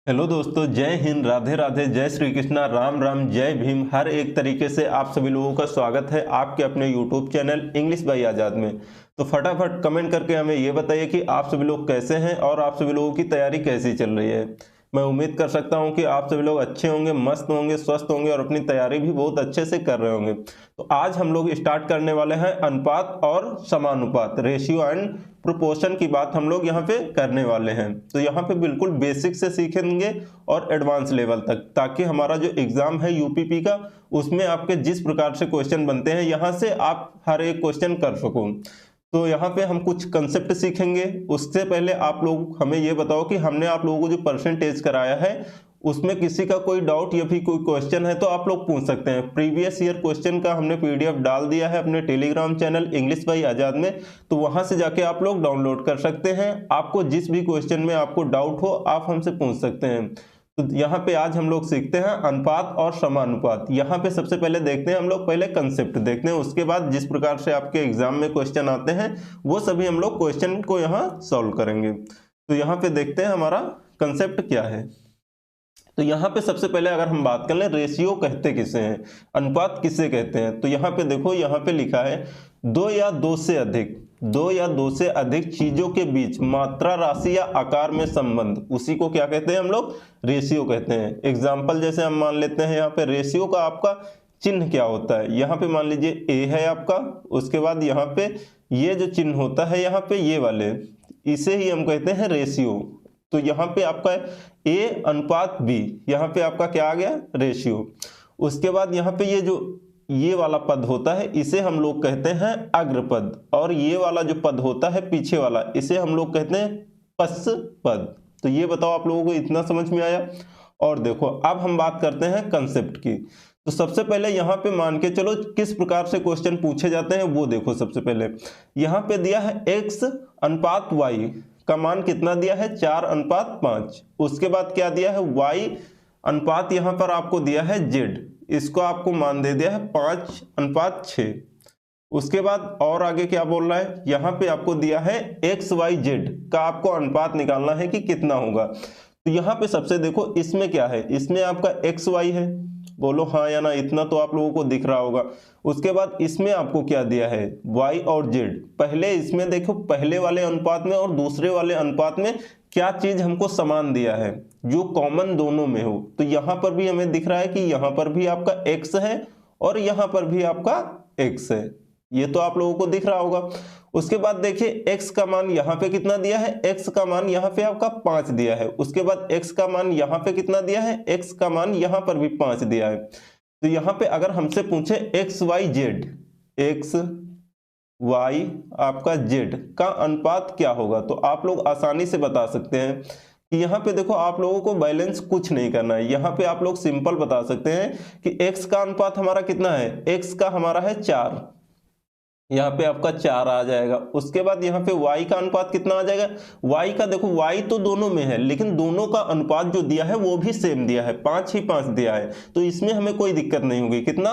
Hello दोस्तों, जय हिंद, राधे राधे, जय श्री कृष्णा, राम राम, जय भीम। हर एक तरीके से आप सभी लोगों का स्वागत है आपके अपने यूट्यूब चैनल इंग्लिश बाय आज़ाद में। तो फटाफट कमेंट करके हमें ये बताइए कि आप सभी लोग कैसे हैं और आप सभी लोगों की तैयारी कैसी चल रही है। मैं उम्मीद कर सकता हूं कि आप सभी लोग अच्छे होंगे, मस्त होंगे, स्वस्थ होंगे और अपनी तैयारी भी बहुत अच्छे से कर रहे होंगे। तो आज हम लोग स्टार्ट करने वाले हैं अनुपात और समानुपात, रेशियो एंड प्रोपोर्शन की बात हम लोग यहाँ पे करने वाले हैं। तो यहाँ पे बिल्कुल बेसिक से सीखेंगे और एडवांस लेवल तक, ताकि हमारा जो एग्जाम है यूपीपी का, उसमें आपके जिस प्रकार से क्वेश्चन बनते हैं यहाँ से आप हर एक क्वेश्चन कर सको। तो यहाँ पे हम कुछ कंसेप्ट सीखेंगे। उससे पहले आप लोग हमें ये बताओ कि हमने आप लोगों को जो परसेंटेज कराया है उसमें किसी का कोई डाउट या फिर कोई क्वेश्चन है तो आप लोग पूछ सकते हैं। प्रीवियस ईयर क्वेश्चन का हमने पीडीएफ डाल दिया है अपने टेलीग्राम चैनल इंग्लिश बाय आज़ाद में, तो वहां से जाके आप लोग डाउनलोड कर सकते हैं। आपको जिस भी क्वेश्चन में आपको डाउट हो आप हमसे पूछ सकते हैं। तो यहाँ पे आज हम लोग सीखते हैं अनुपात और समानुपात। यहाँ पे सबसे पहले देखते हैं हम लोग, पहले कंसेप्ट देखते हैं, उसके बाद जिस प्रकार से आपके एग्जाम में क्वेश्चन आते हैं वो सभी हम लोग क्वेश्चन को यहाँ सॉल्व करेंगे। तो यहाँ पे देखते हैं हमारा कंसेप्ट क्या है। तो यहाँ पे सबसे पहले अगर हम बात कर लें, रेशियो कहते किसे हैं, अनुपात किसे कहते हैं, तो यहाँ पे देखो, यहाँ पे लिखा है दो या दो से अधिक चीजों के बीच मात्रा, राशि या आकार में संबंध, उसी को क्या कहते हैं हम लोग, रेशियो कहते हैं। एग्जाम्पल जैसे हम मान लेते हैं, यहाँ पे रेशियो का आपका चिन्ह क्या होता है, यहाँ पे मान लीजिए ए है आपका, उसके बाद यहाँ पे ये जो चिन्ह होता है यहाँ पे ये वाले, इसे ही हम कहते हैं रेशियो। तो यहाँ पे आपका ए अनुपात बी, यहाँ पे आपका क्या आ गया, रेशियो। उसके बाद यहाँ पे ये जो ये वाला पद होता है इसे हम लोग कहते हैं अग्रपद, और ये वाला जो पद होता है पीछे वाला इसे हम लोग कहते हैं पश्चपद। तो ये बताओ आप लोगों को इतना समझ में आया। और देखो अब हम बात करते हैं कंसेप्ट की। तो सबसे पहले यहाँ पे मान के चलो किस प्रकार से क्वेश्चन पूछे जाते हैं वो देखो। सबसे पहले यहाँ पे दिया है x अनुपात y का मान कितना दिया है, 4:5। उसके बाद क्या दिया है, y अनुपात यहाँ पर आपको दिया है z, इसको आपको मान दे दिया है 5:6। उसके बाद और आगे क्या बोल रहा है, यहाँ पे आपको दिया है x y z का आपको अनुपात निकालना है कि कितना होगा। तो यहाँ पे सबसे देखो इसमें क्या है, इसमें आपका x y है, बोलो हाँ या ना, इतना तो आप लोगों को दिख रहा होगा। उसके बाद इसमें आपको क्या दिया है, y और z। पहले इसमें देखो, पहले वाले अनुपात में और दूसरे वाले अनुपात में क्या चीज हमको समान दिया है, जो कॉमन दोनों में हो। तो यहाँ पर भी हमें दिख रहा है कि यहाँ पर भी आपका x है और यहाँ पर भी आपका x है, ये तो आप लोगों को दिख रहा होगा। उसके बाद देखिए x का मान यहाँ पे कितना दिया है, x का मान यहाँ पे आपका 5 दिया है। उसके बाद x का मान यहाँ पे कितना दिया है, x का मान यहाँ पर भी 5 दिया है। तो यहाँ पे अगर हमसे पूछे x y आपका z का अनुपात क्या होगा, तो आप लोग आसानी से बता सकते हैं कि यहाँ पे देखो आप लोगों को बैलेंस कुछ नहीं करना है। यहाँ पे आप लोग सिंपल बता सकते हैं कि x का अनुपात हमारा कितना है, x का हमारा है 4, यहाँ पे आपका 4 आ जाएगा। उसके बाद यहाँ पे y का अनुपात कितना आ जाएगा, y का देखो y तो दोनों में है लेकिन दोनों का अनुपात जो दिया है वो भी सेम दिया है, 5 ही 5 दिया है, तो इसमें हमें कोई दिक्कत नहीं होगी। कितना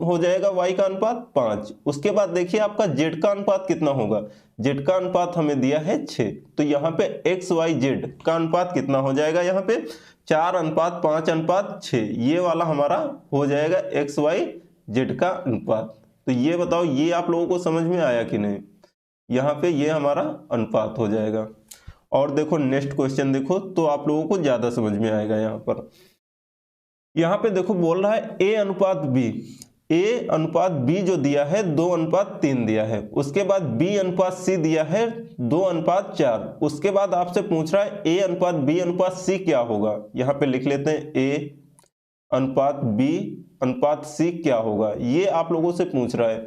हो जाएगा y का अनुपात, 5। उसके बाद देखिए आपका z का अनुपात कितना होगा, z का अनुपात हमें दिया है 6। तो यहाँ पे x y z का अनुपात कितना हो जाएगा, यहाँ पे 4:5:6, ये वाला हमारा हो जाएगा x y z का अनुपात। तो ये बताओ, ये आप लोगों को समझ में आया कि नहीं, यहाँ पे ये हमारा अनुपात हो जाएगा। और देखो नेक्स्ट क्वेश्चन देखो तो आप लोगों को ज्यादा समझ में आएगा। यहाँ पे देखो बोल रहा है a अनुपात b जो दिया है 2:3 दिया है। उसके बाद b अनुपात c दिया है 2:4। उसके बाद आपसे पूछ रहा है a अनुपात b अनुपात c क्या होगा। यहाँ पे लिख लेते हैं a अनुपात b अनुपात c क्या होगा, ये आप लोगों से पूछ रहा है।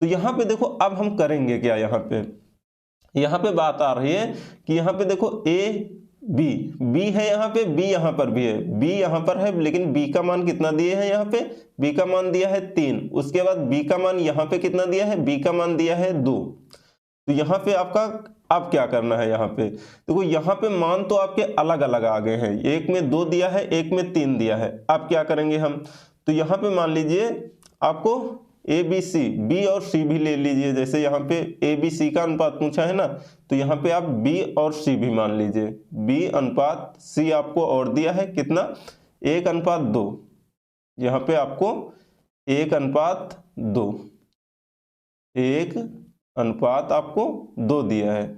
तो यहाँ पे देखो अब हम करेंगे क्या, यहाँ पे बात आ रही है कि यहाँ पे देखो a b है, यहाँ पे b यहाँ पर भी है, b यहाँ पर है, लेकिन b का मान कितना दिए हैं, यहाँ पे b का मान दिया है 3। उसके बाद b का मान यहाँ पे कितना दिया है, b का मान दिया है 2। तो यहाँ पे आपका अब क्या करना है, यहाँ पे देखो यहाँ पे मान तो आपके अलग अलग आ गए हैं, एक में 2 दिया है, एक में 3 दिया है। अब क्या करेंगे हम, तो यहाँ पे मान लीजिए आपको ए बी सी, बी और सी भी ले लीजिए। जैसे यहाँ पे ए बी सी का अनुपात पूछा है ना, तो यहाँ पे आप बी और सी भी मान लीजिए। बी अनुपात सी आपको और दिया है कितना, 1:2। यहाँ पे आपको 1:2, 1:2 आपको 2 दिया है।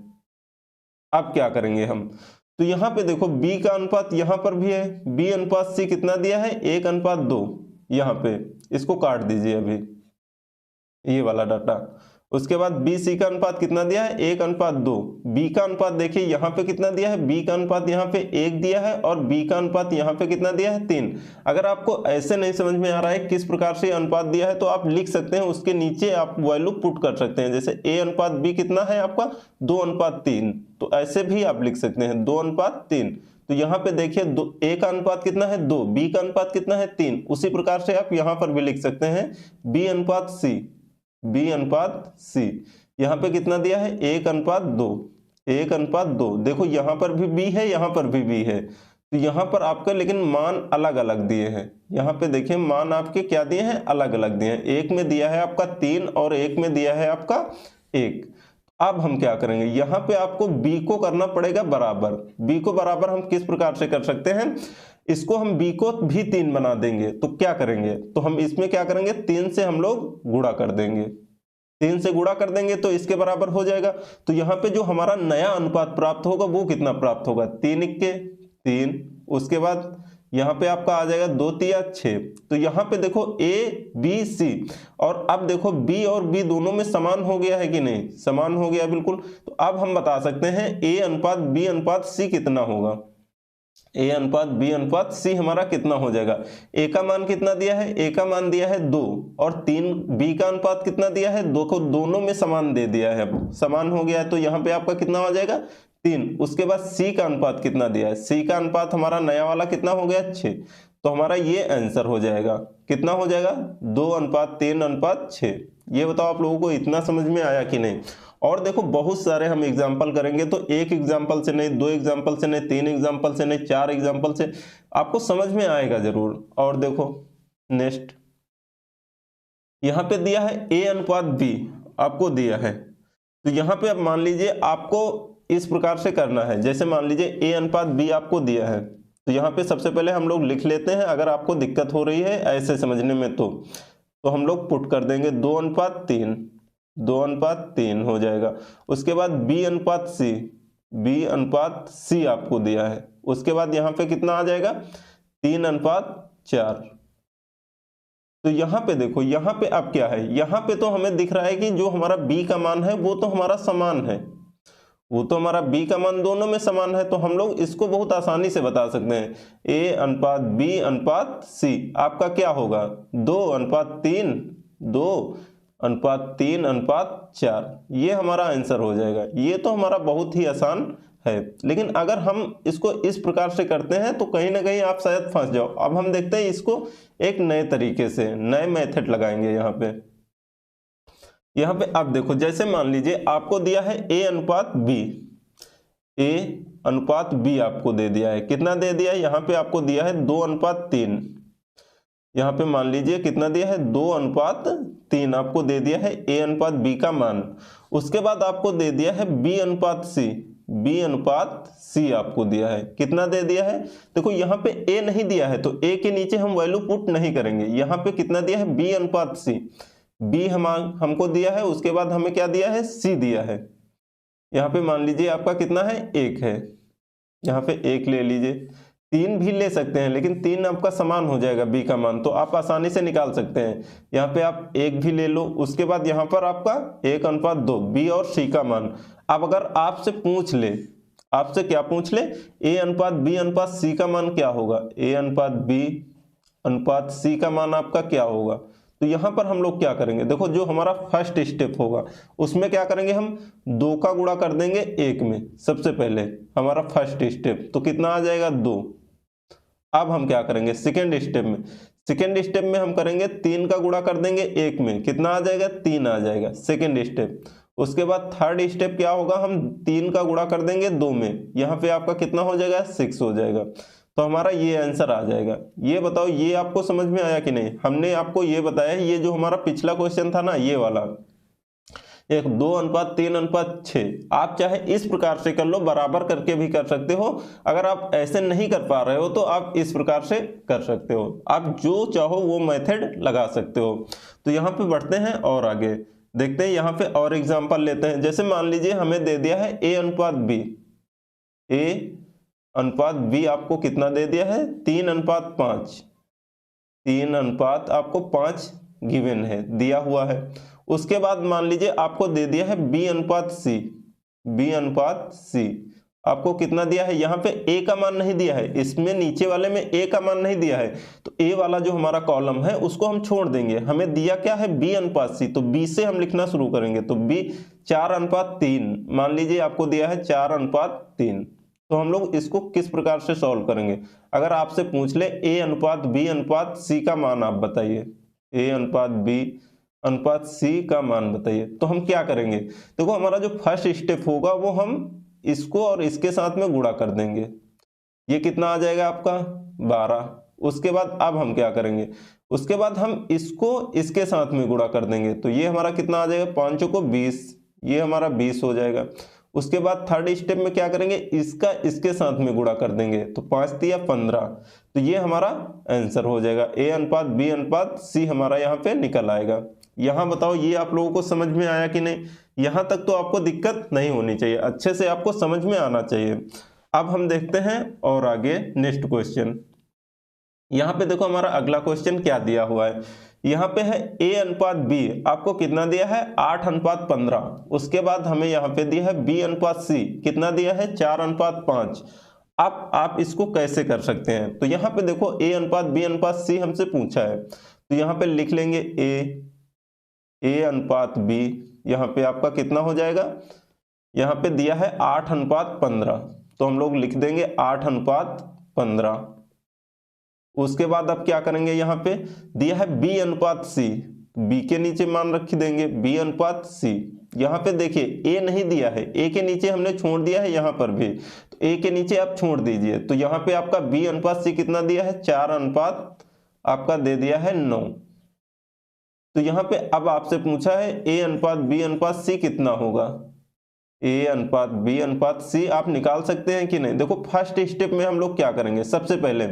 अब क्या करेंगे हम, तो यहाँ पे देखो b का अनुपात यहाँ पर भी है, b अनुपात c कितना दिया है, 1:2। यहाँ पे इसको काट दीजिए अभी, ये वाला डाटा। उसके बाद बी सी का अनुपात कितना दिया है, 1:2। बी का अनुपात देखिए यहाँ पे कितना दिया है, बी का अनुपात यहाँ पे 1 दिया है और बी का अनुपात यहाँ पे कितना दिया है, 3। अगर आपको ऐसे नहीं समझ में आ रहा है किस प्रकार से अनुपात दिया है, तो आप लिख सकते हैं, उसके नीचे आप वैल्यू पुट कर सकते हैं। जैसे a अनुपात b कितना है आपका, 2:3, तो ऐसे भी आप लिख सकते हैं 2:3। तो यहाँ पे देखिए a का अनुपात कितना है, 2, b का अनुपात कितना है, 3। उसी प्रकार से आप यहाँ पर भी लिख सकते हैं b अनुपात c, b अनुपात c। यहाँ पे कितना दिया है, 1:2, 1:2। देखो यहाँ पर भी b है, यहाँ पर भी b है, तो यहाँ पर आपका लेकिन मान अलग अलग दिए हैं। यहाँ पे देखिए मान आपके क्या दिए हैं, अलग अलग दिए हैं। एक में दिया है आपका 3 और एक में दिया है आपका 1। अब हम क्या करेंगे, यहाँ पे आपको b को करना पड़ेगा बराबर। b को बराबर हम किस प्रकार से कर सकते हैं, इसको हम b को भी 3 बना देंगे। तो क्या करेंगे, तो हम इसमें क्या करेंगे, 3 से हम लोग गुणा कर देंगे, 3 से गुणा कर देंगे तो इसके बराबर हो जाएगा। तो यहाँ पे जो हमारा नया अनुपात प्राप्त होगा वो कितना प्राप्त होगा, 3×3। उसके बाद यहाँ पे आपका आ जाएगा 2×3=6। तो यहाँ पे देखो a b c, और अब देखो b और b दोनों में समान हो गया है कि नहीं, समान हो गया बिल्कुल। तो अब हम बता सकते हैं a अनुपात b अनुपात c कितना होगा, a अनुपात b अनुपात c हमारा कितना हो जाएगा। a का मान कितना दिया है, a का मान दिया है 2 और 3। b का अनुपात कितना दिया है, 2 को दोनों में समान दे दिया है, समान हो गया है। तो यहाँ पे आपका कितना हो जाएगा, 3। उसके बाद c का अनुपात कितना दिया है, c का अनुपात हमारा नया वाला कितना हो गया, 6। तो हमारा ये आंसर हो जाएगा, कितना हो जाएगा, 2:3:6। ये बताओ आप लोगों को इतना समझ में आया कि नहीं। और देखो बहुत सारे हम एग्जाम्पल करेंगे, तो एक एग्जाम्पल से नहीं, 2 एग्जाम्पल से नहीं, 3 एग्जाम्पल से नहीं, 4 एग्जाम्पल से आपको समझ में आएगा जरूर। और देखो नेक्स्ट यहाँ पे दिया है a अनुपात b आपको दिया है। तो यहाँ पे अब मान लीजिए आपको इस प्रकार से करना है। जैसे मान लीजिए a अनुपात b आपको दिया है, तो यहाँ पे सबसे पहले हम लोग लिख लेते हैं। अगर आपको दिक्कत हो रही है ऐसे समझने में तो हम लोग पुट कर देंगे 2:3, 2:3 हो जाएगा। उसके बाद b अनुपात c, b अनुपात c आपको दिया है। उसके बाद यहाँ पे कितना आ जाएगा, 3:4। तो यहाँ पे देखो, यहाँ पे अब क्या है, यहाँ पे तो हमें दिख रहा है कि जो हमारा b का मान है वो तो हमारा समान है, वो तो हमारा b का मान दोनों में समान है। तो हम लोग इसको बहुत आसानी से बता सकते हैं, a अनुपात b अनुपात c आपका क्या होगा, 2:3, 2:3:4। ये हमारा आंसर हो जाएगा। ये तो हमारा बहुत ही आसान है, लेकिन अगर हम इसको इस प्रकार से करते हैं तो कहीं ना कहीं आप शायद फंस जाओ। अब हम देखते हैं इसको एक नए तरीके से, नए मेथड लगाएंगे यहाँ पे। अब देखो, जैसे मान लीजिए आपको दिया है a अनुपात b, a अनुपात b आपको दे दिया है। कितना दे दिया है, यहाँ पे आपको दिया है 2:3। यहाँ पे मान लीजिए कितना दिया है, 2:3 आपको दे दिया है a अनुपात b का मान। उसके बाद आपको दे दिया है b अनुपात c, b अनुपात c आपको दिया है। कितना दे दिया है, देखो यहाँ पे a नहीं दिया है तो a के नीचे हम वैल्यू पुट नहीं करेंगे। यहाँ पे कितना दिया है, b अनुपात c, b हमको दिया है। उसके बाद हमें क्या दिया है, c दिया है। यहाँ पे मान लीजिए आपका कितना है, 1 है। यहाँ पे 1 ले लीजिए, 3 भी ले सकते हैं, लेकिन 3 आपका समान हो जाएगा b का मान, तो आप आसानी से निकाल सकते हैं। यहाँ पे आप 1 भी ले लो। उसके बाद यहाँ पर आपका 1:2 b और c का मान। अब अगर आपसे पूछ ले, आपसे क्या पूछ ले, a अनुपात b अनुपात c का मान क्या होगा, a अनुपात b अनुपात c का मान आपका क्या होगा। तो यहाँ पर हम लोग क्या करेंगे, देखो जो हमारा फर्स्ट स्टेप होगा उसमें क्या करेंगे, हम 2 का गुणा कर देंगे 1 में। सबसे पहले हमारा फर्स्ट स्टेप, तो कितना आ जाएगा, 2। अब हम क्या करेंगे सेकेंड स्टेप में हम करेंगे 3 का गुणा कर देंगे 1 में। कितना आ जाएगा, 3 आ जाएगा सेकेंड स्टेप। उसके बाद थर्ड स्टेप क्या होगा, हम 3 का गुणा कर देंगे 2 में। यहाँ पे आपका कितना हो जाएगा, 6 हो जाएगा। तो हमारा ये आंसर आ जाएगा। ये बताओ ये आपको समझ में आया कि नहीं। हमने आपको ये बताया, ये जो हमारा पिछला क्वेश्चन था ना, ये वाला 2:3:6, आप चाहे इस प्रकार से कर लो, बराबर करके भी कर सकते हो। अगर आप ऐसे नहीं कर पा रहे हो तो आप इस प्रकार से कर सकते हो। आप जो चाहो वो मेथड लगा सकते हो। तो यहाँ पे बढ़ते हैं और आगे देखते हैं, यहाँ पे और एग्जांपल लेते हैं। जैसे मान लीजिए हमें दे दिया है A:B, A:B आपको कितना दे दिया है 3:5, 3 आपको 5 गिवन है, दिया हुआ है। उसके बाद मान लीजिए आपको दे दिया है B:C, B:C आपको कितना दिया है, यहाँ पे A का मान नहीं दिया है, इसमें नीचे वाले में A का मान नहीं दिया है, तो A वाला जो हमारा कॉलम है उसको हम छोड़ देंगे। हमें दिया क्या है B:C, तो B से हम लिखना शुरू करेंगे। तो B 4:3, मान लीजिए आपको दिया है 4:3। तो हम लोग इसको किस प्रकार से सॉल्व करेंगे। अगर आपसे पूछ ले A:B:C का मान आप बताइए, A:B:C का मान बताइए, तो हम क्या करेंगे। देखो हमारा जो फर्स्ट स्टेप होगा वो हम इसको और इसके साथ में गुणा कर देंगे। ये कितना आ जाएगा आपका 12। उसके बाद अब हम क्या करेंगे, उसके बाद हम इसको इसके साथ में गुणा कर देंगे। तो ये हमारा कितना आ जाएगा, 5 को 20, ये हमारा 20 हो जाएगा। उसके बाद थर्ड स्टेप में क्या करेंगे, इसका इसके साथ में गुणा कर देंगे, तो 5 तिया 15। तो ये हमारा आंसर हो जाएगा। A:B:C हमारा यहाँ पे निकल आएगा। यहाँ बताओ ये आप लोगों को समझ में आया कि नहीं। यहाँ तक तो आपको दिक्कत नहीं होनी चाहिए, अच्छे से आपको समझ में आना चाहिए। अब हम देखते हैं और आगे नेक्स्ट क्वेश्चन। यहाँ पे देखो हमारा अगला क्वेश्चन क्या दिया हुआ है। यहाँ पे है A:B, आपको कितना दिया है 8:15। उसके बाद हमें यहाँ पे दिया है B:C, कितना दिया है 4:5। अब आप इसको कैसे कर सकते हैं। तो यहाँ पे देखो A:B:C हमसे पूछा है, तो यहाँ पे लिख लेंगे A:B, यहाँ पे आपका कितना हो जाएगा, यहाँ पे दिया है 8:15, तो हम लोग लिख देंगे 8:15। उसके बाद अब क्या करेंगे, यहाँ पे दिया है B:C, B के नीचे मान रख देंगे B:C। यहाँ पे देखिए A नहीं दिया है, A के नीचे हमने छोड़ दिया है, यहाँ पर भी तो A के नीचे आप छोड़ दीजिए। तो यहाँ पे आपका B:C कितना दिया है 4 आपका दे दिया है 9। तो यहाँ पे अब आपसे पूछा है A:B:C कितना होगा। A:B:C आप निकाल सकते हैं कि नहीं। देखो फर्स्ट स्टेप में हम लोग क्या करेंगे, सबसे पहले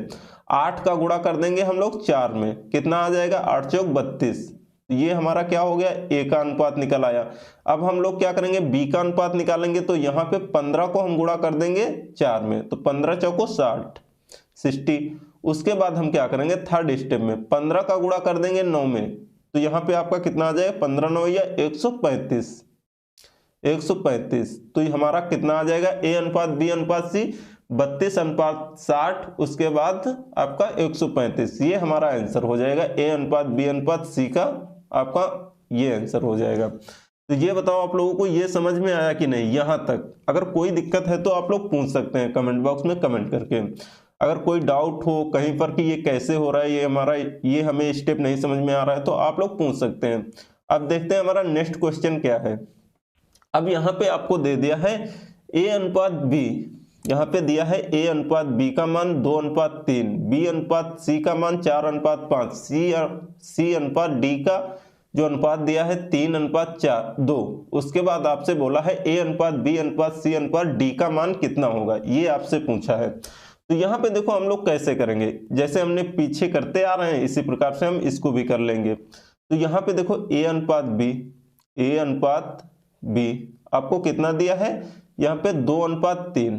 8 का गुणा कर देंगे हम लोग 4 में, कितना आ जाएगा 8 चौक 32। ये हमारा क्या हो गया, A का अनुपात निकल आया। अब हम लोग क्या करेंगे, B का अनुपात निकालेंगे। तो यहाँ पे 15 को हम गुणा कर देंगे 4 में, तो 15 चौको 60। उसके बाद हम क्या करेंगे, थर्ड स्टेप में 15 का गुणा कर देंगे 9 में, तो यहाँ पे आपका कितना आ जाएगा 15 9 या 135। तो ये हमारा कितना आ जाएगा A:B:C 32:60। उसके बाद आपका 135, ये हमारा आंसर हो जाएगा। A:B:C का आपका ये आंसर हो जाएगा। तो ये बताओ आप लोगों को ये समझ में आया कि नहीं। यहाँ तक अगर कोई दिक्कत है तो आप लोग पूछ सकते हैं कमेंट बॉक्स में कमेंट करके। अगर कोई डाउट हो कहीं पर कि ये कैसे हो रहा है, ये हमें स्टेप नहीं समझ में आ रहा है, तो आप लोग पूछ सकते हैं। अब देखते हैं हमारा नेक्स्ट क्वेश्चन क्या है। अब यहाँ पे आपको दे दिया है A:B, यहाँ पे दिया है A:B का मान 2:3, B:C का मान 4:5, C:D का जो अनुपात दिया है 3:2। उसके बाद आपसे बोला है A:B:C:D का मान कितना होगा, ये आपसे पूछा है। तो यहाँ पे देखो हम लोग कैसे करेंगे, जैसे हमने पीछे करते आ रहे हैं इसी प्रकार से हम इसको भी कर लेंगे। तो यहाँ पे देखो A:B आपको कितना दिया है, यहाँ पे 2:3।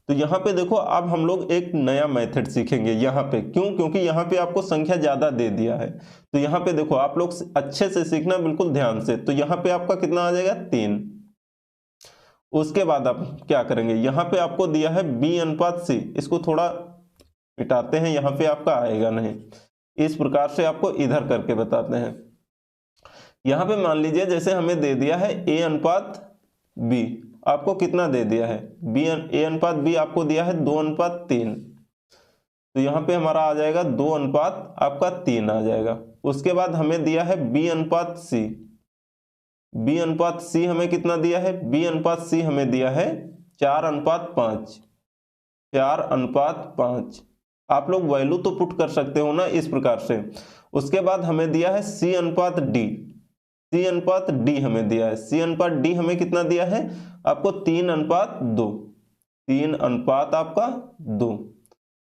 तो यहाँ पे देखो अब हम लोग एक नया मेथड सीखेंगे यहाँ पे। क्यों, क्योंकि यहाँ पे आपको संख्या ज्यादा दे दिया है। तो यहाँ पे देखो आप लोग अच्छे से सीखना बिल्कुल ध्यान से। तो यहाँ पे आपका कितना आ जाएगा 3। उसके बाद आप क्या करेंगे, यहाँ पे आपको दिया है B:C, इसको थोड़ा मिटाते हैं, यहाँ पे आपका आएगा नहीं। इस प्रकार से आपको इधर करके बताते हैं। यहाँ पे मान लीजिए जैसे हमें दे दिया है A:B, आपको कितना दे दिया है A:B आपको दिया है 2:3। तो यहाँ पे हमारा आ जाएगा 2:3 आ जाएगा। उसके बाद हमें दिया है B:C हमें कितना दिया है, B:C हमें दिया है 4:5, 4:5। आप लोग वैल्यू तो पुट कर सकते हो ना इस प्रकार से। उसके बाद हमें दिया है C/D, C/D हमें दिया है। C/D हमें कितना दिया है आपको 3:2, 3 आपका 2।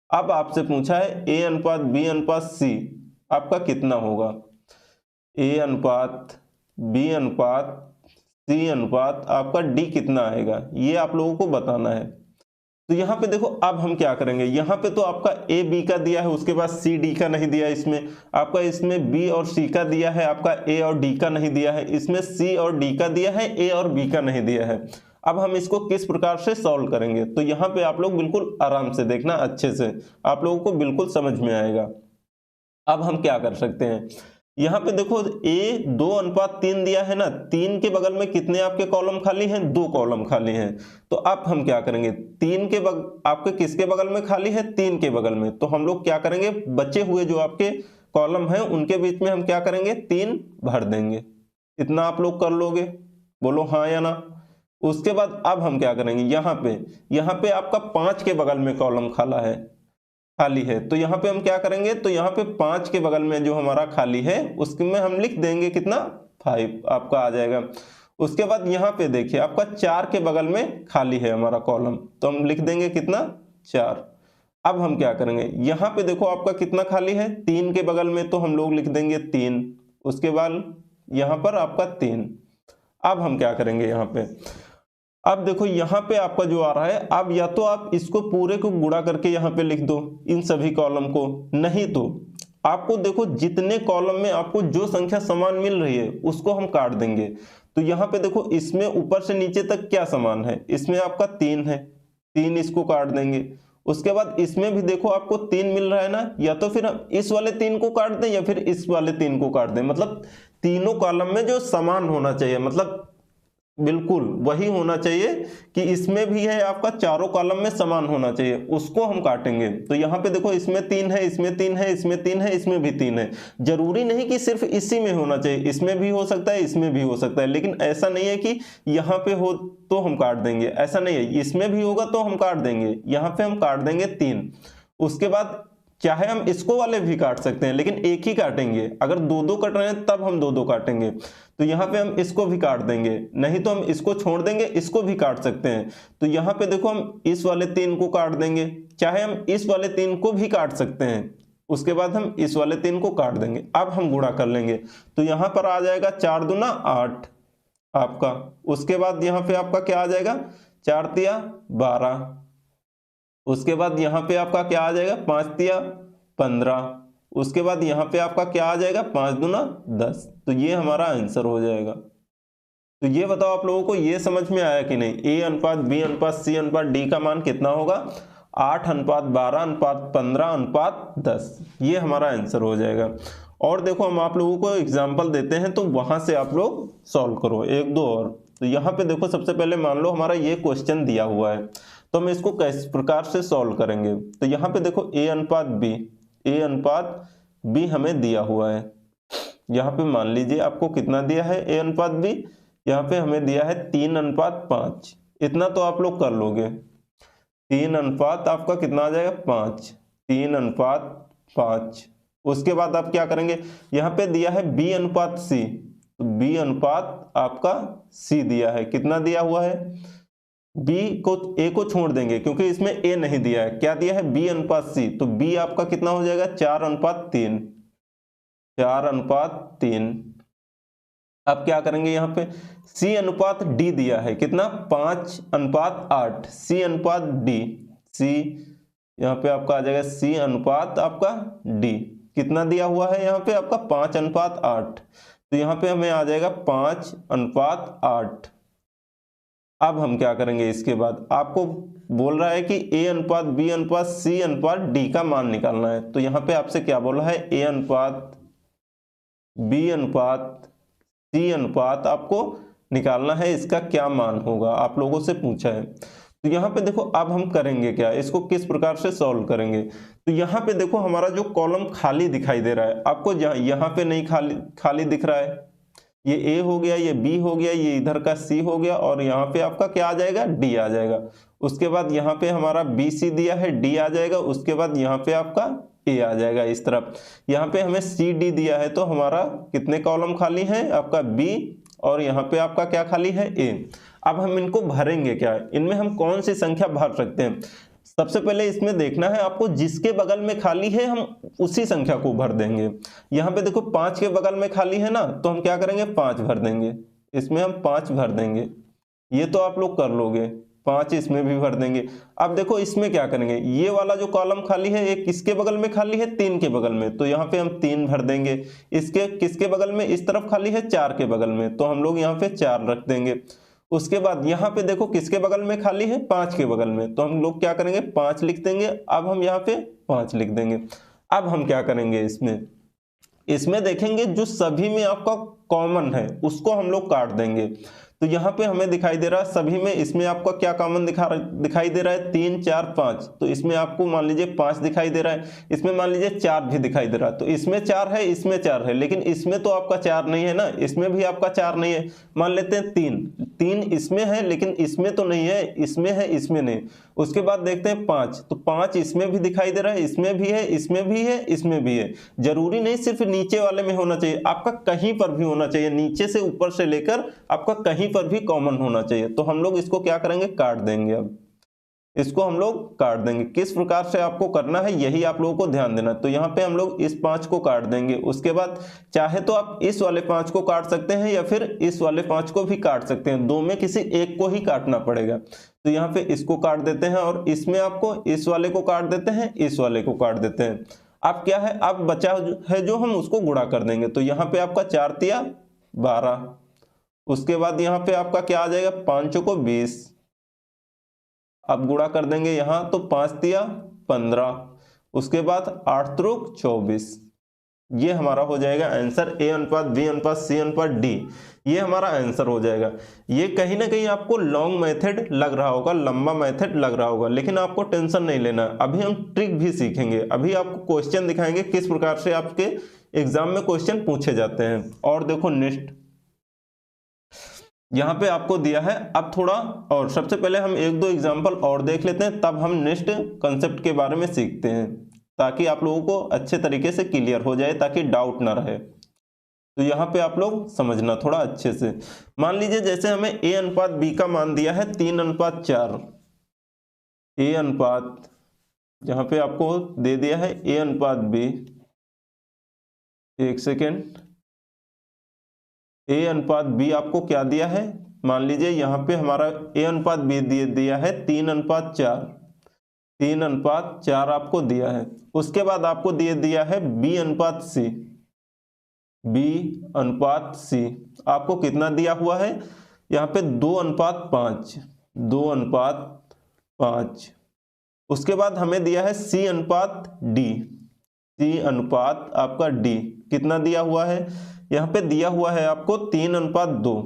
अब आपसे पूछा है A/B/C आपका कितना होगा। A/B/C आपका D कितना आएगा, ये आप लोगों को बताना है। तो यहाँ पे देखो अब हम क्या करेंगे, यहाँ पे तो आपका A B का दिया है, उसके बाद C D का नहीं दिया इसमें, आपका इसमें B और C का दिया है, आपका A और D का नहीं दिया है, इसमें C और D का दिया है, A और B का नहीं दिया है। अब हम इसको किस प्रकार से सॉल्व करेंगे, तो यहाँ पे आप लोग बिल्कुल आराम से देखना, अच्छे से आप लोगों को बिल्कुल समझ में आएगा। अब हम क्या कर सकते हैं, यहाँ पे देखो A 2:3 दिया है ना, 3 के बगल में कितने आपके कॉलम खाली हैं, 2 कॉलम खाली हैं। तो अब हम क्या करेंगे, आपके किसके बगल में खाली है, 3 के बगल में। तो हम लोग क्या करेंगे, बचे हुए जो आपके कॉलम हैं उनके बीच में हम क्या करेंगे, 3 भर देंगे। इतना आप लोग कर लोगे, बोलो हाँ या ना। उसके बाद अब हम क्या करेंगे, यहाँ पे आपका 5 के बगल में कॉलम खाली है, तो यहाँ पे हम क्या करेंगे, तो यहाँ पे 5 के बगल में जो हमारा खाली है उसमें हम लिख देंगे कितना, 5 आपका आ जाएगा। उसके बाद यहाँ पे देखिए आपका 4 के बगल में खाली है हमारा कॉलम, तो हम लिख देंगे कितना, 4। अब हम क्या करेंगे, यहाँ पे देखो आपका कितना खाली है, 3 के बगल में, तो हम लोग लिख देंगे 3। उसके बाद यहाँ पर आपका 3। अब हम क्या करेंगे, यहाँ पे अब देखो यहाँ पे आपका जो आ रहा है, अब या तो आप इसको पूरे को गुणा करके यहाँ पे लिख दो इन सभी कॉलम को, नहीं तो आपको देखो जितने कॉलम में आपको जो संख्या समान मिल रही है उसको हम काट देंगे। तो यहाँ पे देखो इसमें ऊपर से नीचे तक क्या समान है, इसमें आपका 3 है, 3 इसको काट देंगे। उसके बाद इसमें भी देखो आपको 3 मिल रहा है ना, या तो फिर हम इस वाले 3 को काट दें या फिर इस वाले 3 को काट दें, मतलब तीनों कॉलम में जो समान होना चाहिए, मतलब बिल्कुल वही होना चाहिए कि इसमें भी है आपका, चारों कॉलम में समान होना चाहिए, उसको हम काटेंगे। तो यहाँ पे देखो इसमें 3 है, इसमें 3 है, इसमें 3 है, इसमें भी 3 है। जरूरी नहीं कि सिर्फ इसी में होना चाहिए, इसमें भी हो सकता है, इसमें भी हो सकता है, लेकिन ऐसा नहीं है कि यहाँ पे हो तो हम काट देंगे, ऐसा नहीं है। इसमें भी होगा तो हम काट देंगे, यहाँ पे हम काट देंगे 3। उसके बाद चाहे हम इसको वाले भी काट सकते हैं, लेकिन एक ही काटेंगे। अगर 2-2 कट रहे हैं तब हम 2-2 काटेंगे। तो यहाँ पे हम इसको भी काट देंगे, नहीं तो हम इसको छोड़ देंगे, इसको भी काट सकते हैं। तो यहाँ पे देखो हम इस वाले 3 को काट देंगे, चाहे हम इस वाले 3 को भी काट सकते हैं। उसके बाद हम इस वाले 3 को काट देंगे। अब हम गुणा कर लेंगे, तो यहाँ पर आ जाएगा 4 दूना 8 आपका। उसके बाद यहाँ पे आपका क्या आ जाएगा, 4 तिया 12। उसके बाद यहाँ पे आपका क्या आ जाएगा, 5 तिया 15। उसके बाद यहाँ पे आपका क्या आ जाएगा, 5 दूना 10। तो ये हमारा आंसर हो जाएगा। तो ये बताओ आप लोगों को ये समझ में आया कि नहीं, A/B/C/D का मान कितना होगा, 8:12:15:10। ये हमारा आंसर हो जाएगा। और देखो हम आप लोगों को एग्जाम्पल देते हैं, तो वहां से आप लोग सॉल्व करो 1-2 और। तो यहाँ पे देखो सबसे पहले मान लो हमारा ये क्वेश्चन दिया हुआ है, तो हम इसको किस प्रकार से सॉल्व करेंगे। तो यहाँ पे देखो A/B हमें दिया हुआ है। यहाँ पे मान लीजिए आपको कितना दिया है A/B, यहाँ पे हमें दिया है 3:5। इतना तो आप लोग कर लोगे, 3 अनुपात आपका कितना आ जाएगा, 5, 3:5। उसके बाद आप क्या करेंगे, यहाँ पे दिया है B/C, तो B/ आपका C दिया है, कितना दिया हुआ है, A को छोड़ देंगे क्योंकि इसमें A नहीं दिया है। क्या दिया है, B/C, तो B आपका कितना हो जाएगा, 4:3, 4:3। अब क्या करेंगे, यहाँ पे C/D दिया है कितना, 5:8, C/D, C यहाँ पे आपका आ जाएगा C/ आपका D, कितना दिया हुआ है यहाँ पे आपका 5:8। तो यहाँ पे हमें आ जाएगा 5:8। अब हम क्या करेंगे, इसके बाद आपको बोल रहा है कि A/B/C/D का मान निकालना है। तो यहाँ पे आपसे क्या बोला है, A/B/C/ आपको निकालना है, इसका क्या मान होगा, आप लोगों से पूछा है। तो यहाँ पे देखो अब हम करेंगे क्या, इसको किस प्रकार से सॉल्व करेंगे। तो यहाँ पे देखो हमारा जो कॉलम खाली दिखाई दे रहा है आपको, यहाँ पे नहीं खाली दिख रहा है, ये ए हो गया, ये बी हो गया, ये इधर का सी हो गया और यहाँ पे आपका क्या आ जाएगा, डी आ जाएगा। उसके बाद यहाँ पे हमारा बी सी दिया है, डी आ जाएगा। उसके बाद यहाँ पे आपका ए आ जाएगा इस तरफ। यहाँ पे हमें सी डी दिया है तो हमारा कितने कॉलम खाली हैं, आपका बी और यहाँ पे आपका क्या खाली है, ए। अब हम इनको भरेंगे क्या, इनमें हम कौन सी संख्या भर सकते हैं। सबसे पहले इसमें देखना है आपको, जिसके बगल में खाली है हम उसी संख्या को भर देंगे। यहाँ पे देखो 5 के बगल में खाली है ना, तो हम क्या करेंगे, 5 भर देंगे। इसमें हम 5 भर देंगे, ये तो आप लोग कर लोगे। 5 इसमें भी भर देंगे। अब देखो इसमें क्या करेंगे, ये वाला जो कॉलम खाली है, एक किसके बगल में खाली है, 3 के बगल में, तो यहाँ पे हम 3 भर देंगे। इसके किसके बगल में, इस तरफ खाली है 4 के बगल में, तो हम लोग यहाँ पे 4 रख देंगे। उसके बाद यहाँ पे देखो किसके बगल में खाली है, 5 के बगल में, तो हम लोग क्या करेंगे, 5 लिख देंगे। अब हम यहाँ पे 5 लिख देंगे। अब हम क्या करेंगे, इसमें देखेंगे जो सभी में आपका कॉमन है उसको हम लोग काट देंगे। तो यहाँ पे हमें दिखाई दे रहा है सभी में, इसमें आपका क्या कॉमन दिखाई दे रहा है, 3 4 5, तो इसमें आपको मान लीजिए 5 दिखाई दे रहा है, इसमें मान लीजिए 4 भी दिखाई दे रहा है। तो इसमें 4 है, इसमें 4 है, लेकिन इसमें तो आपका 4 नहीं है ना, इसमें भी आपका 4 नहीं है। मान लेते हैं 3 इसमें है, लेकिन इसमें तो नहीं है, इसमें है, इसमें नहीं। उसके बाद देखते हैं 5, तो 5 इसमें भी दिखाई दे रहा है, इसमें भी है, इसमें भी है, इसमें भी है। जरूरी नहीं सिर्फ नीचे वाले में होना चाहिए, आपका कहीं पर भी होना चाहिए, नीचे से ऊपर से लेकर आपका कहीं पर भी कॉमन होना चाहिए। तो हम लोग इसको क्या करेंगे, काट देंगे। अब इसको हम लोग काट देंगे। किस प्रकार से आपको करना है यही आप लोगों को ध्यान देना। तो यहाँ पे हम लोग इस 5 को काट देंगे। उसके बाद चाहे तो आप इस वाले 5 को काट सकते हैं या फिर इस वाले 5 को भी काट सकते हैं, दो में किसी एक को ही काटना पड़ेगा। तो यहाँ पे इसको काट देते हैं और इसमें आपको इस वाले को काट देते हैं, इस वाले को काट देते हैं। अब क्या है, अब बचा है जो हम उसको गुणा कर देंगे। तो यहाँ पे आपका 4 तिया 12, उसके बाद यहाँ पे आपका क्या आ जाएगा, 5 चौको 20। अब गुणा कर देंगे यहाँ, तो 5 तिया 15, उसके बाद 8 त्रिक 24। ये हमारा हो जाएगा आंसर, ए अनुपात बी अनुपात सी अनुपात डी, ये हमारा आंसर हो जाएगा। ये कहीं ना कहीं आपको लॉन्ग मेथड लग रहा होगा, लंबा मेथड लग रहा होगा, लेकिन आपको टेंशन नहीं लेना। अभी हम ट्रिक भी सीखेंगे, अभी आपको क्वेश्चन दिखाएंगे किस प्रकार से आपके एग्जाम में क्वेश्चन पूछे जाते हैं। और देखो नेक्स्ट यहाँ पे आपको दिया है। अब थोड़ा और सबसे पहले हम 1-2 एग्जाम्पल और देख लेते हैं, तब हम नेक्स्ट कंसेप्ट के बारे में सीखते हैं, ताकि आप लोगों को अच्छे तरीके से क्लियर हो जाए, ताकि डाउट ना रहे। तो यहाँ पे आप लोग समझना थोड़ा अच्छे से। मान लीजिए जैसे हमें ए अनुपात बी का मान दिया है 3:4, ए अनुपात यहाँ पे आपको दे दिया है ए अनुपात बी, एक सेकेंड, ए अनुपात बी आपको क्या दिया है, मान लीजिए यहाँ पे हमारा ए अनुपात बी दिया है 3:4, 3:4 आपको दिया है। उसके बाद आपको दिया है बी अनुपात सी, बी अनुपात सी आपको कितना दिया हुआ है, यहाँ पे 2:5, 2:5। उसके बाद हमें दिया है सी अनुपात डी, सी अनुपात आपका डी कितना दिया हुआ है, यहाँ पे दिया हुआ है आपको 3:2,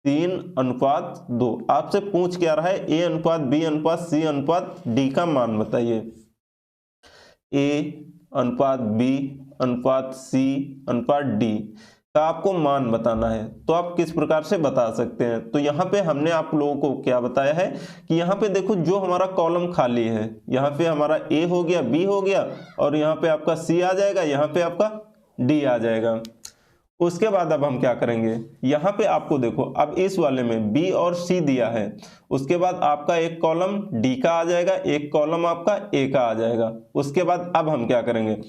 3:2। आपसे पूछ क्या रहा है, ए अनुपात बी अनुपात सी अनुपात डी का मान बताइए। ए अनुपात बी अनुपात सी अनुपात डी का आपको मान बताना है। तो आप किस प्रकार से बता सकते हैं, तो यहाँ पे हमने आप लोगों को क्या बताया है कि यहाँ पे देखो जो हमारा कॉलम खाली है, यहाँ पे हमारा ए हो गया, बी हो गया, और यहाँ पे आपका सी आ जाएगा, यहाँ पे आपका डी आ जाएगा। उसके बाद अब हम क्या करेंगे, यहाँ पे आपको देखो अब इस वाले में बी और सी दिया है, उसके बाद आपका एक कॉलम डी का आ जाएगा, एक कॉलम आपका ए का आ जाएगा। उसके बाद अब हम क्या करेंगे,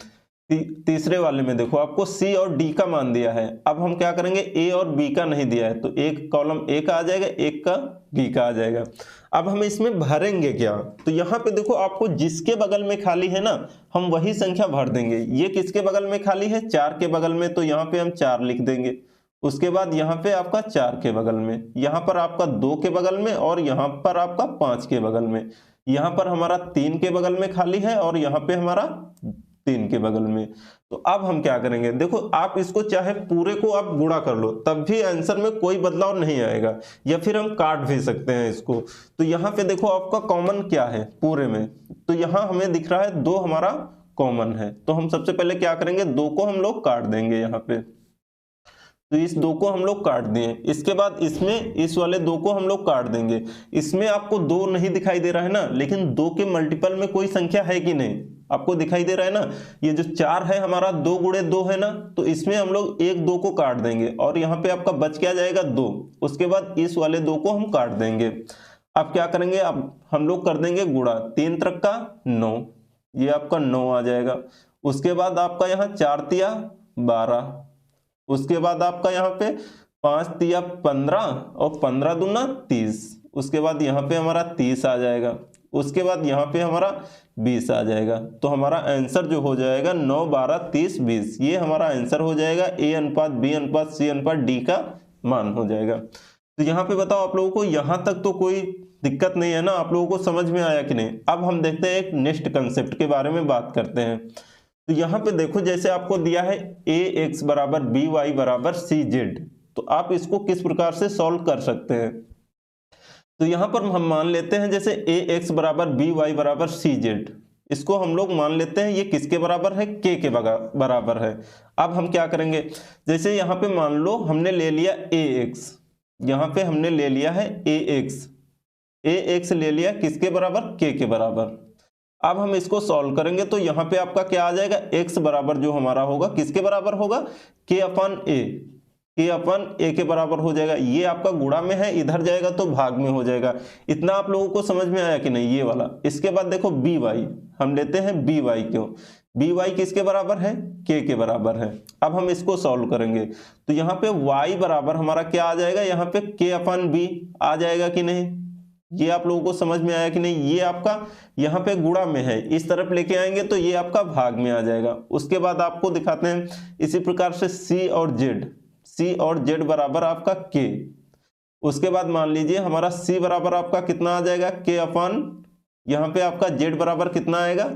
तीसरे वाले में देखो आपको सी और डी का मान दिया है, अब हम क्या करेंगे, ए और बी का नहीं दिया है, तो एक कॉलम ए का आ जाएगा, एक का बी का आ जाएगा। अब हम इसमें भरेंगे क्या, तो यहाँ पे देखो आपको जिसके बगल में खाली है ना, हम वही संख्या भर देंगे। ये किसके बगल में खाली है, 4 के बगल में, तो यहाँ पे हम 4 लिख देंगे। उसके बाद यहाँ पे आपका 4 के बगल में, यहाँ पर आपका 2 के बगल में, और यहाँ पर आपका 5 के बगल में, यहाँ पर हमारा 3 के बगल में खाली है, और यहाँ पे हमारा 3 के बगल में। तो अब हम क्या करेंगे, देखो आप इसको चाहे पूरे को आप गुणा कर लो, तब भी आंसर में कोई बदलाव नहीं आएगा, या फिर हम काट भी सकते हैं इसको। तो यहाँ पे देखो आपका कॉमन क्या है पूरे में, तो यहाँ हमें दिख रहा है 2 हमारा कॉमन है। तो हम सबसे पहले क्या करेंगे, 2 को हम लोग काट देंगे यहाँ पे। तो इस 2 को हम लोग काट दिए। इसके बाद इसमें इस वाले 2 को हम लोग काट देंगे। इसमें आपको 2 नहीं दिखाई दे रहा है ना, लेकिन 2 के मल्टीपल में कोई संख्या है कि नहीं, आपको दिखाई दे रहा है ना। ये जो 4 है हमारा 2 गुणे 2 है ना, तो इसमें हम लोग 1 2 को काट देंगे और यहाँ पे आपका बच क्या जाएगा 2। उसके बाद इस वाले 2 को हम काट देंगे। अब क्या करेंगे, अब हम लोग कर देंगे गुणा, 3 त्रिक का 9, ये आपका 9 आ जाएगा। उसके बाद आपका यहाँ 4 तिया 12, उसके बाद आपका यहाँ पे 5 तिया 15 और 15 दूना 30। उसके बाद यहाँ पे हमारा 30 आ जाएगा। उसके बाद यहाँ पे हमारा 20 आ जाएगा। तो हमारा आंसर जो हो जाएगा 9 12 30 20, ये हमारा आंसर हो जाएगा। ए अनुपात बी अनुपात सी अनुपात डी का मान हो जाएगा। तो यहाँ पे बताओ आप लोगों को यहाँ तक तो कोई दिक्कत नहीं है ना, आप लोगों को समझ में आया कि नहीं। अब हम देखते हैं एक नेक्स्ट कंसेप्ट के बारे में बात करते हैं। तो यहाँ पे देखो जैसे आपको दिया है ए एक्स बराबर बी वाई बराबर सी जेड, तो आप इसको किस प्रकार से सॉल्व कर सकते हैं। तो यहाँ पर हम मान लेते हैं जैसे ए एक्स बराबर बी वाई बराबर सी जेड, इसको हम लोग मान लेते हैं ये किसके बराबर है, के बराबर है। अब हम क्या करेंगे, जैसे यहाँ पे मान लो हमने ले लिया ए एक्स, यहाँ पे हमने ले लिया है ए एक्स ले लिया किसके बराबर, के बराबर। अब हम इसको सॉल्व करेंगे तो यहाँ पे आपका क्या आ जाएगा, x बराबर जो हमारा होगा किसके बराबर होगा, k अपन ए के बराबर हो जाएगा। ये आपका गुणा में है, इधर जाएगा तो भाग में हो जाएगा। इतना आप लोगों को समझ में आया कि नहीं, ये वाला। इसके बाद देखो बी वाई, हम लेते हैं बी वाई, क्यों, बी वाई किसके बराबर है, के बराबर है। अब हम इसको सॉल्व करेंगे तो यहाँ पे y बराबर हमारा क्या आ जाएगा, यहाँ पे k अपन बी आ जाएगा कि नहीं, ये आप लोगों को समझ में आया कि नहीं। ये आपका यहाँ पे गुणा में है, इस तरफ लेके आएंगे तो ये आपका भाग में आ जाएगा। उसके बाद आपको दिखाते हैं इसी प्रकार से सी और जेड बराबर आपका के। उसके बाद मान लीजिए हमारा सी बराबर आपका कितना आ जाएगा, के अपन, यहाँ पे आपका जेड बराबर कितना आएगा,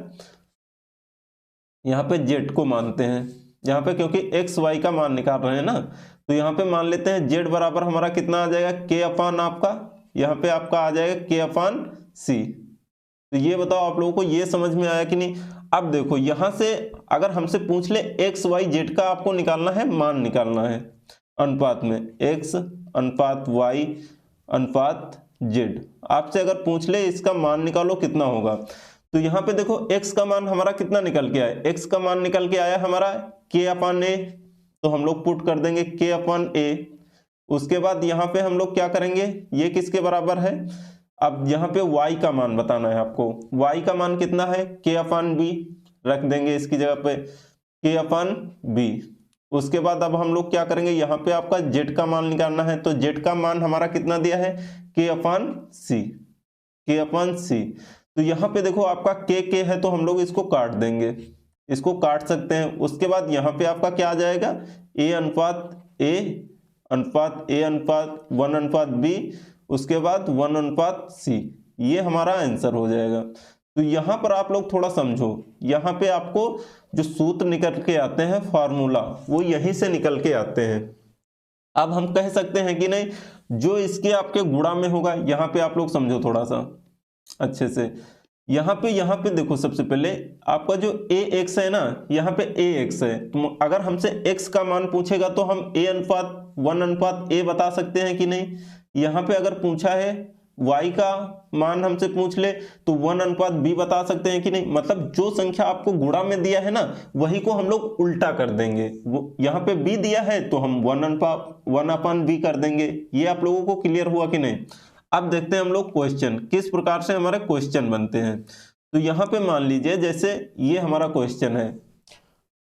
यहाँ पे जेड को मानते हैं यहाँ पे, क्योंकि एक्स वाई का मान निकाल रहे हैं ना, तो यहाँ पे मान लेते हैं जेड बराबर हमारा कितना आ जाएगा, के अपन आपका, यहाँ पे आपका आ जाएगा के अपन सी। तो ये बताओ आप लोगों को ये समझ में आया कि नहीं। अब देखो यहां से अगर हमसे पूछ ले एक्स वाई जेड का आपको निकालना है, मान निकालना है अनुपात में, एक्स अनुपात वाई अनुपात जेड, आपसे अगर पूछ ले इसका मान निकालो कितना होगा, तो यहाँ पे देखो x का मान हमारा कितना निकल के आया, x का मान निकल के आया हमारा k अपन a, तो हम लोग पुट कर देंगे k अपन a। उसके बाद यहाँ पे हम लोग क्या करेंगे, ये किसके बराबर है, अब यहाँ पे y का मान बताना है आपको, y का मान कितना है, k अपन b, रख देंगे इसकी जगह पे k अपन b। उसके बाद अब हम लोग क्या करेंगे, यहाँ पे आपका z का मान निकालना है, तो z का मान हमारा कितना दिया है, k अपन c। तो यहाँ पे देखो आपका k है, तो हम लोग इसको काट देंगे, इसको काट सकते हैं। उसके बाद यहाँ पे आपका क्या आ जाएगा, a अनुपात a अनुपात 1 अनुपात b, उसके बाद 1 अनुपात c, ये हमारा आंसर हो जाएगा। तो यहाँ पर आप लोग थोड़ा समझो, यहाँ पे आपको जो सूत्र निकल के आते हैं, फार्मूला, वो यहीं से निकल के आते हैं। अब हम कह सकते हैं कि नहीं, जो इसके आपके गुणा में होगा, यहाँ पे आप लोग समझो थोड़ा सा अच्छे से। यहाँ पे देखो, सबसे पहले आपका जो ax है ना, यहाँ पे ax है, तो अगर हमसे x का मान पूछेगा तो हम a अनुपात 1 अनुपात a बता सकते हैं कि नहीं। यहाँ पे अगर पूछा है y का मान हमसे पूछ ले तो 1 अनुपात b बता सकते हैं कि नहीं। मतलब जो संख्या आपको गुणा में दिया है ना, वही को हम लोग उल्टा कर देंगे। वो यहाँ पे b दिया है तो हम 1 अपन b कर देंगे। ये आप लोगों को क्लियर हुआ कि नहीं। अब देखते हैं हम लोग क्वेश्चन, किस प्रकार से हमारे क्वेश्चन बनते हैं। तो यहाँ पे मान लीजिए जैसे ये हमारा क्वेश्चन है,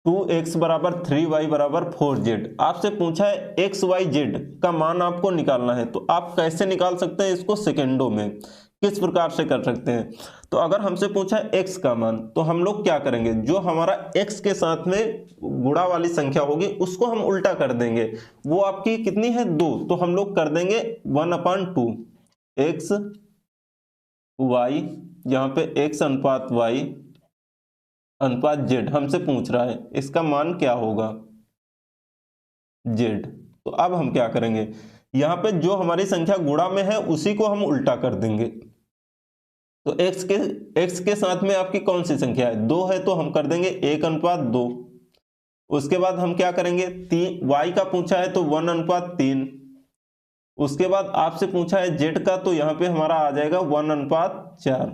2x बराबर 3y बराबर 4z, आपसे पूछा है x y z का मान आपको निकालना है। तो आप कैसे निकाल सकते हैं इसको, सेकेंडों में किस प्रकार से कर सकते हैं। तो अगर हमसे पूछा है x का मान, तो हम लोग क्या करेंगे, जो हमारा x के साथ में गुणा वाली संख्या होगी उसको हम उल्टा कर देंगे। वो आपकी कितनी है, 2, तो हम लोग कर देंगे 1/2 x y, यहाँ पे x अनुपात y अनुपात z हमसे पूछ रहा है, इसका मान क्या होगा, z। तो अब हम क्या करेंगे, यहाँ पे जो हमारी संख्या गुणा में है उसी को हम उल्टा कर देंगे। तो x के साथ में आपकी कौन सी संख्या है, 2 है, तो हम कर देंगे 1/2। उसके बाद हम क्या करेंगे, y का पूछा है तो 1:3। उसके बाद आपसे पूछा है z का, तो यहाँ पे हमारा आ जाएगा 1:4।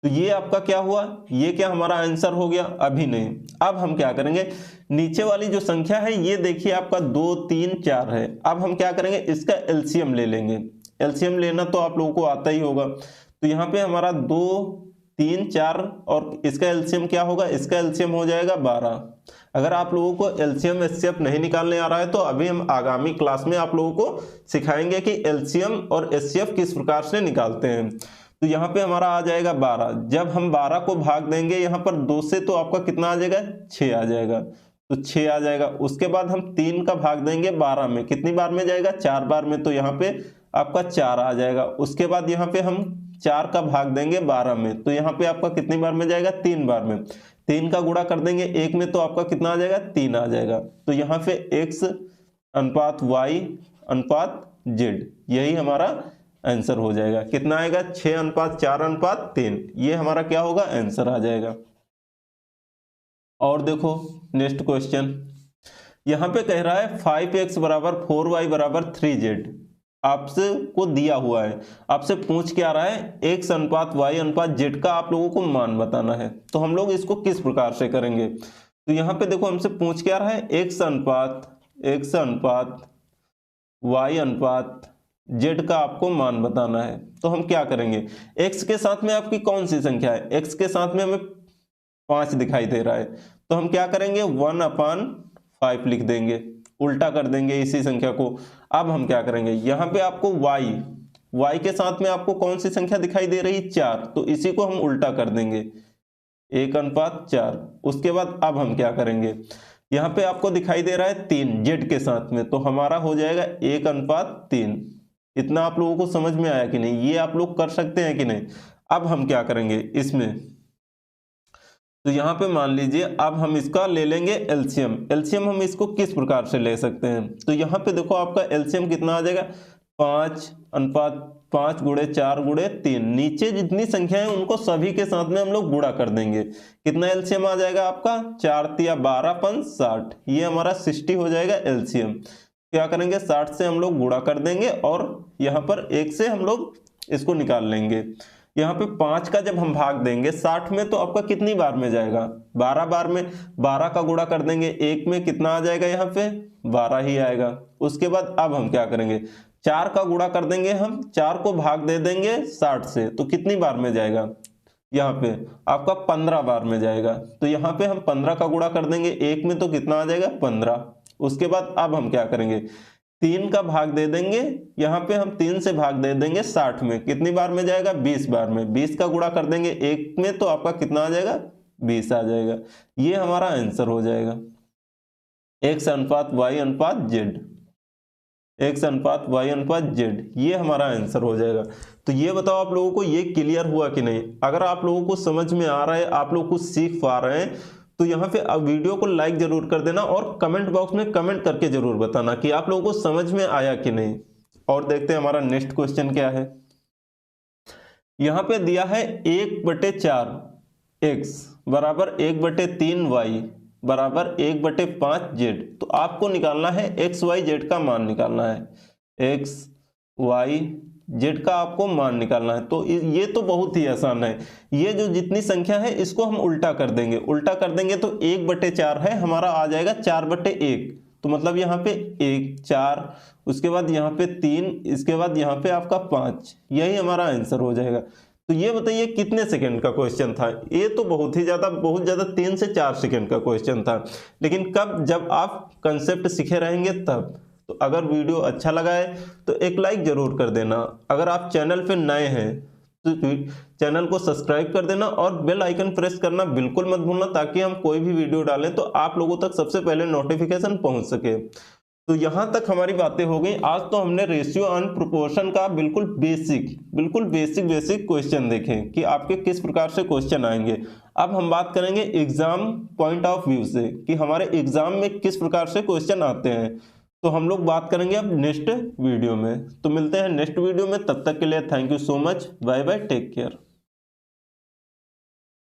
तो ये आपका क्या हुआ, ये क्या हमारा आंसर हो गया? अभी नहीं। अब हम क्या करेंगे, नीचे वाली जो संख्या है ये देखिए आपका 2 3 4 है। अब हम क्या करेंगे, इसका एलसीएम ले लेंगे। एलसीएम लेना तो आप लोगों को आता ही होगा। तो यहाँ पे हमारा 2 3 4 और इसका एलसीएम क्या होगा, इसका एलसीएम हो जाएगा 12। अगर आप लोगों को एलसीएम एचसीएफ नहीं निकालने आ रहा है तो अभी हम आगामी क्लास में आप लोगों को सिखाएंगे कि एलसीएम और एचसीएफ किस प्रकार से निकालते हैं। तो यहाँ पे हमारा आ जाएगा 12। जब हम 12 को भाग देंगे यहाँ पर 2 से, तो आपका कितना आ जाएगा, 6 आ जाएगा। तो 6 आ जाएगा। उसके बाद हम 3 का भाग देंगे 12 में, कितनी बार में जाएगा, 4 बार में, तो यहाँ पे आपका 4 आ जाएगा। उसके बाद यहाँ पे हम 4 का भाग देंगे 12 में, तो यहाँ पे आपका कितनी बार में जाएगा, 3 बार में। 3 का गुणा कर देंगे 1 में, तो आपका कितना आ जाएगा, 3 आ जाएगा। तो यहाँ पे x अनुपात y अनुपात z, यही हमारा आंसर हो जाएगा। कितना आएगा, 6:4:3। ये हमारा क्या होगा, आंसर आ जाएगा। और देखो नेक्स्ट क्वेश्चन, यहाँ पे कह रहा है 5x = 4y = 3z। आपसे को दिया हुआ है, आपसे पूछ के आ रहा है x अनुपात y अनुपात z का आप लोगों को मान बताना है। तो हम लोग इसको किस प्रकार से करेंगे, तो यहाँ पे देखो हमसे पूछ के आ रहा है x अनुपात y अनुपात z का आपको मान बताना है। तो हम क्या करेंगे, x के साथ में आपकी कौन सी संख्या है, x के साथ में हमें 5 दिखाई दे रहा है, तो हम क्या करेंगे, 1/5 लिख देंगे, उल्टा कर देंगे इसी संख्या को। अब हम क्या करेंगे, यहाँ पे आपको y के साथ में आपको कौन सी संख्या दिखाई दे रही, 4, तो इसी को हम उल्टा कर देंगे, 1/4। उसके बाद अब हम क्या करेंगे, यहाँ पे आपको दिखाई दे रहा है 3 z के साथ में, तो हमारा हो जाएगा 1/3। इतना आप लोगों को समझ में आया कि नहीं, ये आप लोग कर सकते हैं कि नहीं। अब हम क्या करेंगे इसमें, तो यहाँ पे मान लीजिए अब हम इसका ले लेंगे एलसीएम। एलसीएम हम इसको किस प्रकार से ले सकते हैं, तो यहाँ पे देखो आपका एलसीएम कितना आ जाएगा, 5:5 × 4 × 3। नीचे जितनी संख्या है उनको सभी के साथ में हम लोग गुणा कर देंगे। कितना एलसीएम आ जाएगा आपका, 4 × 12 = 60। ये हमारा 60 हो जाएगा एलसीएम। क्या करेंगे, 60 से हम लोग गुणा कर देंगे और यहाँ पर 1 से हम लोग इसको निकाल लेंगे। यहाँ पे 5 का जब हम भाग देंगे 60 में, तो आपका कितनी बार में जाएगा, 12 बार में। 12 का गुणा कर देंगे 1 में, कितना आ जाएगा, यहाँ पे 12 ही आएगा। उसके बाद अब हम क्या करेंगे, 4 का गुणा कर देंगे हम, 4 को भाग दे देंगे 60 से, तो कितनी बार में जाएगा, यहाँ पे आपका 15 बार में जाएगा। तो यहाँ पे हम 15 का गुणा कर देंगे 1 में, तो कितना आ जाएगा, 15। उसके बाद अब हम क्या करेंगे, 3 का भाग दे देंगे, यहाँ पे हम 3 से भाग दे देंगे 60 में, कितनी बार में जाएगा, 20 बार में। 20 का गुणा कर देंगे 1 में, तो आपका कितना आ जाएगा, 20 आ जाएगा। ये हमारा आंसर हो जाएगा, x अनुपात y अनुपात z, x अनुपात y अनुपात z, ये हमारा आंसर हो जाएगा। तो ये बताओ आप लोगों को ये क्लियर हुआ कि नहीं। अगर आप लोगों को समझ में आ रहा है, आप लोग कुछ सीख पा रहे हैं, तो यहाँ पे अब वीडियो को लाइक जरूर कर देना और कमेंट बॉक्स में कमेंट करके जरूर बताना कि आप लोगों को समझ में आया कि नहीं। और देखते हैं हमारा नेक्स्ट क्वेश्चन क्या है। यहाँ पे दिया है 1/4 x = 1/3 y = 1/5 z। तो आपको निकालना है x y z का मान निकालना है, x y z का आपको मान निकालना है। तो ये तो बहुत ही आसान है। ये जो जितनी संख्या है इसको हम उल्टा कर देंगे, उल्टा कर देंगे तो 1/4 है, हमारा आ जाएगा 4/1। तो मतलब यहाँ पे 1 4, उसके बाद यहाँ पे 3, इसके बाद यहाँ पे आपका 5, यही हमारा आंसर हो जाएगा। तो ये बताइए कितने सेकंड का क्वेश्चन था। ये तो बहुत ज़्यादा 3 से 4 सेकंड का क्वेश्चन था, लेकिन कब, जब आप कंसेप्ट सीखे रहेंगे तब। तो अगर वीडियो अच्छा लगा है तो एक लाइक जरूर कर देना। अगर आप चैनल पे नए हैं तो चैनल को सब्सक्राइब कर देना और बेल आइकन प्रेस करना बिल्कुल मत भूलना, ताकि हम कोई भी वीडियो डालें तो आप लोगों तक सबसे पहले नोटिफिकेशन पहुंच सके। तो यहाँ तक हमारी बातें हो गई। आज तो हमने रेशियो एंड प्रोपोर्शन का बिल्कुल बेसिक क्वेश्चन देखे कि आपके किस प्रकार से क्वेश्चन आएंगे। अब हम बात करेंगे एग्जाम पॉइंट ऑफ व्यू से कि हमारे एग्जाम में किस प्रकार से क्वेश्चन आते हैं। तो हम लोग बात करेंगे अब नेक्स्ट वीडियो में। तो मिलते हैं नेक्स्ट वीडियो में, तब तक के लिए thank you so much, bye bye, take care.